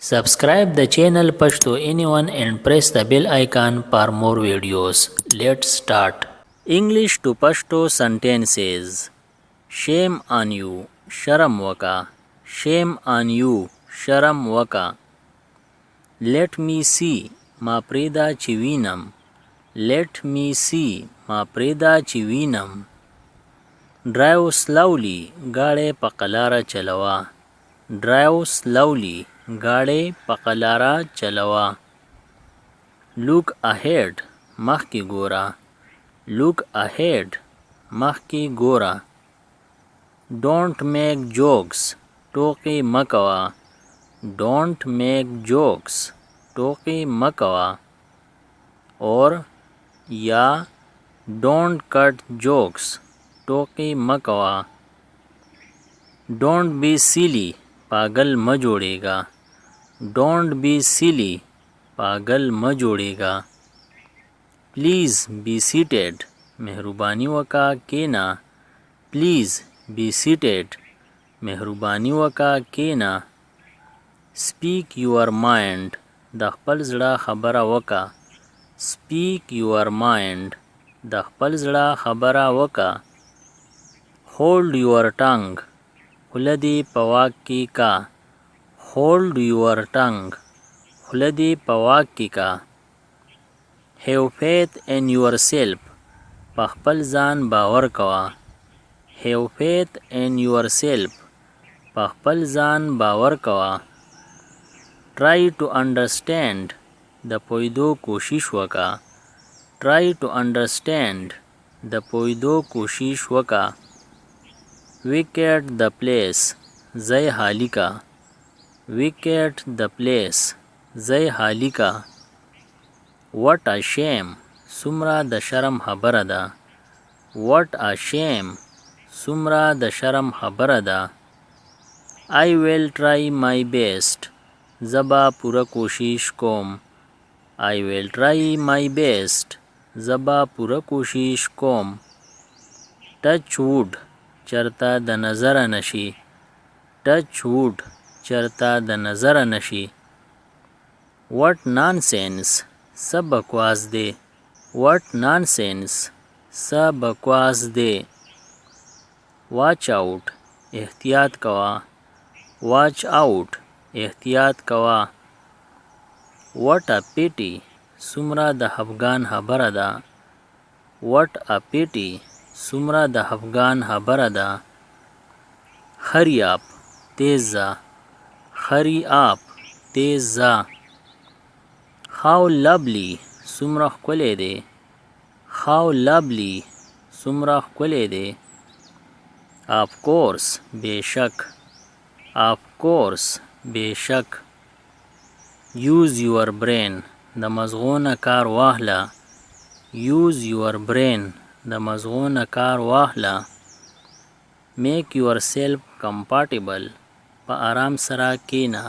Subscribe the channel Pashto Anyone and press the bell icon for more videos. Let's start. English to Pashto sentences. Shame on you, sharam waka. Shame on you, sharam waka. Let me see, ma preda chivinam. Let me see, ma preda chivinam. Drive slowly, gaade pakalara chalawa. Drive slowly, गाड़े पकलारा चलवा. Look ahead, मख की गोरा. Look ahead, मख की गोरा. Don't make jokes, Toki Makwa. Don't make jokes, टोकी मकवा. और या don't cut jokes, Toki Makwa. Don't be silly, पागल म जोड़ेगा. Don't be silly, पागल म जोड़ेगा. Please be seated, मेहरबानी वका केना. Please be seated, मेहरबानी वका केना. Speak your mind, د خپل زړه خبره وکا. Speak your mind, د خپل زړه خبره وکا. Hold your tongue, خلدی پواک کی کا. Hold your tongue, خلدی پواک کی کا. Have faith in yourself, پخپل ځان باور کوا. Have faith in yourself, پخپل ځان باور کوا. Try to understand, د پویدو کوشش وکا. Try to understand, د پویدو کوشش وکا. Vacate the place, ځای خالی کا. Vacate the place, ځای خالی کا. What a shame, څومره د شرم خبره ده. What a shame, څومره د شرم خبره ده. I will try my best, زبا پوره کوشش کوم. I will try my best, زبا پوره کوشش کوم. Touch wood, چرته د نظر نشي. Touch wood, چرته د نظر نشي. What nonsense, څه بکواس دی. What nonsense, څه بکواس دی. Watch out, احتیاط کوا. Watch out, احتیاط کوا. What a pity, څومره د خفګان خبره ده. What a pity, څومره د خفګان خبره ده. Hurry up, تیز ځه. Hurry up, تیز ځه. How lovely, څومره ښکلی دی. How lovely, څومره ښکلی دی. Of course, بېشک. Of course, بېشک. Use your brain, د مغزو نه کار واخله. Use your brain, د مغزو نه کار واخله. Make yourself comfortable, په آرام سره کینا.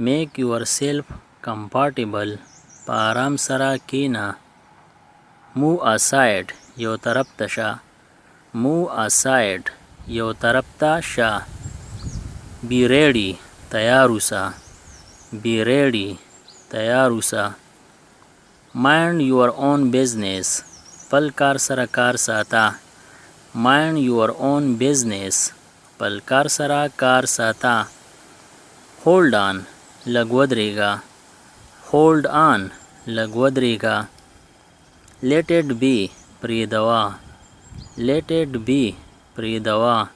Make yourself comfortable, په آرام سره کینا. Move aside, یو طرف ته شه. Move aside, یو طرف ته شه. Be ready, تیار اوسه. Be ready, تیار اوسه. Mind your own business, خپل کار سره کار ساته. Mind your own business, خپل کار سره کار ساته. Hold on, لږ ودرېږه. Hold on, لږ ودرېږه. Let it be, پرېږدوه. Let it be, پرېږدوه.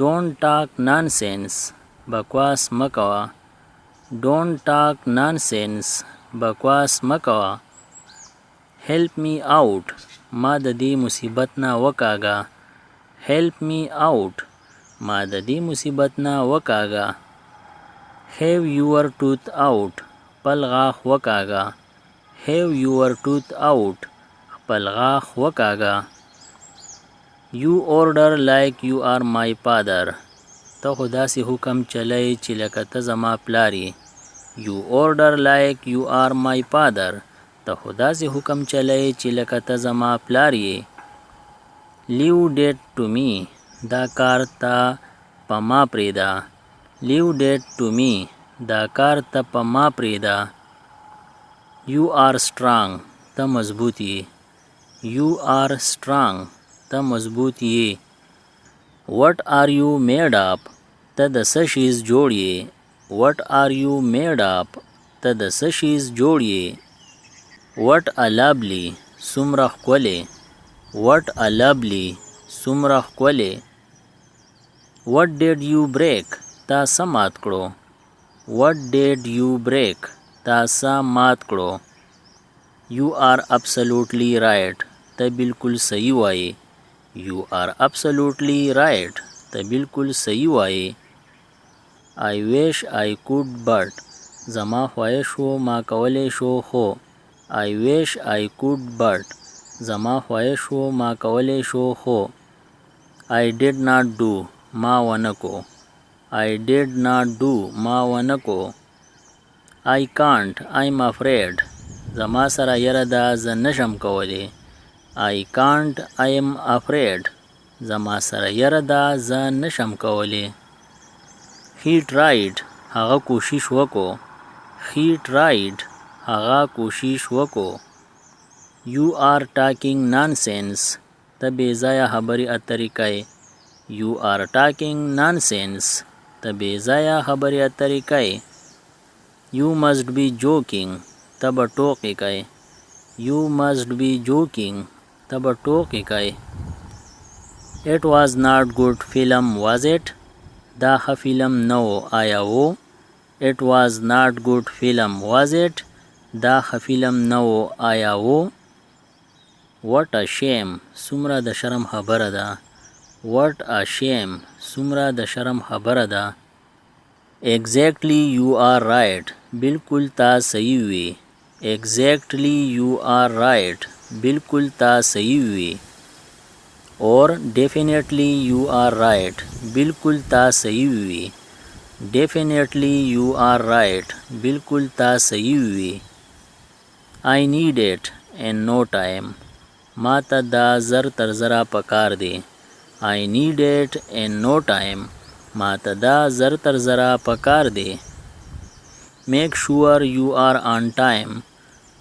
Don't talk nonsense, بکواس مه کوه. Don't talk nonsense, بکواس مه کوه. Help me out, ما د دې مصیبت نه وکاږه. Help me out, ما د دې مصیبت نه وکاږه. Have your tooth out, خپل غاښ وکاږه. Have your tooth out, خپل غاښ وکاږه. You order like you are my father, ته خو داسې حکم چلی چې لکه ته زما پلار یې. You order like you are my father, ته خو داسې حکم چلی چې لکه ته زما پلار یې. Leave that to me, دا کار ته په ما پرېږده. Leave that to me, دا کار ته په ما پرېږده. You are strong. ته مضبوط یې. You are strong. ته مضبوط یې. What are you made of? ته د څه شیز جوړ یې. What are you made of? ته د څه شیز جوړ یې. What a lovely. څومره ښکلی. What a lovely. څومره ښکلی. What did you break? تا څه مات کړو. What did you break? تا څه مات کړو. You are absolutely right. ته بالکل صحیح وایې. You are absolutely right. ته بالکل صحیح وایې. I wish I could but. زما خواهش و ما کولی شو خو. I wish I could but. زما خواهش و ما کولی شو خو. I did not do. ما ونکو. I did not do. ما ونکو. I can't. I'm afraid. زما سره یره ده زه نشم کولی. I can't. I'm afraid. زما سره یره ده زه نشم کولی. He tried. هغه کوشش وکړو. He tried. هغه کوشش وکړو. You are talking nonsense. ته بې ځایه خبرې اترې کوې. You are talking nonsense. ته بې ځایه خبرې اترې کوې. You must be joking. ته به ټوکې کوې. You must be joking. ته به ټوکې کوې. It was not good film, was it? دا ښه فلم نه و آیا و. It was not good film, was it? دا ښه فلم نه و آیا و. What a shame. څومره د شرم خبره ده. What a shame. څومره د شرم خبره ده. Exactly you are right. بالکل تا صحیح وي. Exactly you are right. بالکل تا صحیح وي. Or definitely you are right. بالکل تا صحیح وي. Definitely you are right. بالکل تا صحیح وي. I need it in no time. ما ته دا زر تر زره پکار دی. I need it in no time. ما ته دا زر تر زره پکار دی. Make sure you are on time.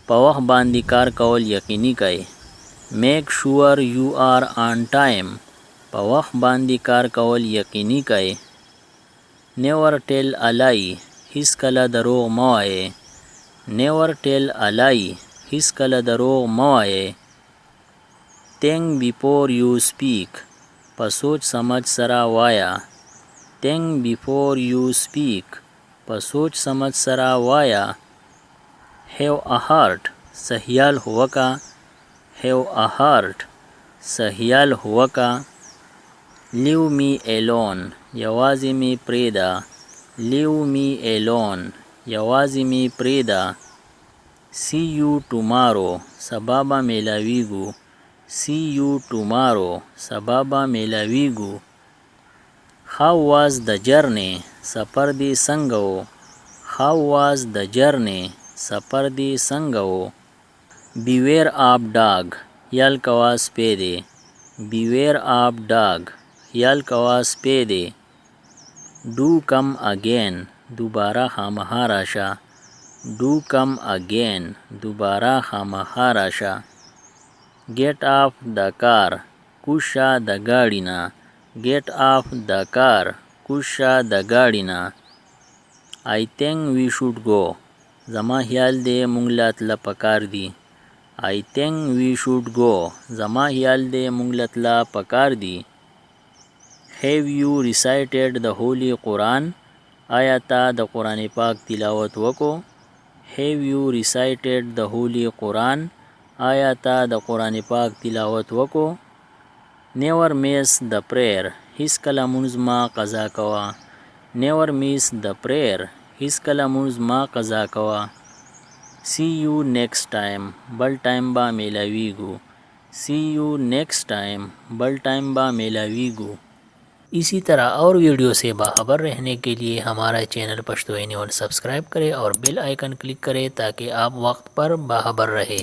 په وخت باندې کار کول یقیني کړئ. Make sure you are on time. په وخت باندې کار کول یقیني کړئ. Never tell a lie. هیڅ کله دروغ مه وایې. Never tell a lie. هیڅ کله دروغ مه وایې. Think before you speak. په سوچ سمج سره وایا. Think before you speak. په سوچ سمج سره وایا. Have a heart. سهیال هوکا. Have a heart. سهیال هوکا. Leave me alone. یوازې می پرېږده. Leave me alone. یوازې می پرېږده. See you tomorrow. سبا به میلاویږو. See you tomorrow. سبا به میلاویږو. How was the journey? سفر دې څنګه و. How was the journey? سفر دې څنګه و. Beware of dog. یال کوا سپی دی. Beware of dog. یال کوا سپی دی. Do come again. دوباره خامخا راشه. Do come again. دوباره خامخا راشه. Get off the car. کوشه د ګاډي نه. Get off the car. کوشه د ګاډي نه. I think we should go. زما خیال دی مونږ له تله پکار دی. I think we should go. زما خیال دی مونږ له تله پکار دی. Have you recited the Holy Quran? آیا تا د قرآن پاک تلاوت وکړو. Have you recited the Holy Quran? آیا تا د قرآن پاک تلاوت وکړو. Never miss the prayer. هیڅ کله مونځ ما قضا کوه. Never miss the prayer. هیڅ کله مونځ ما قضا کوه. See you next time. بل ٹائم با میلاویگو. See you next time. بل ٹائم با میلاویگو. इसी तरह और वीडियो से बाखबर रहने के लिए हमारा चैनल Pashto news subscribe करें और बेल आइकन क्लिक करें ताकि आप वक्त पर बाखबर रहे।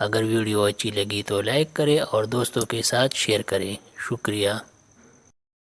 अगर वीडियो अच्छी लगी तो लाइक करें और दोस्तों के साथ शेयर करें। शुक्रिया।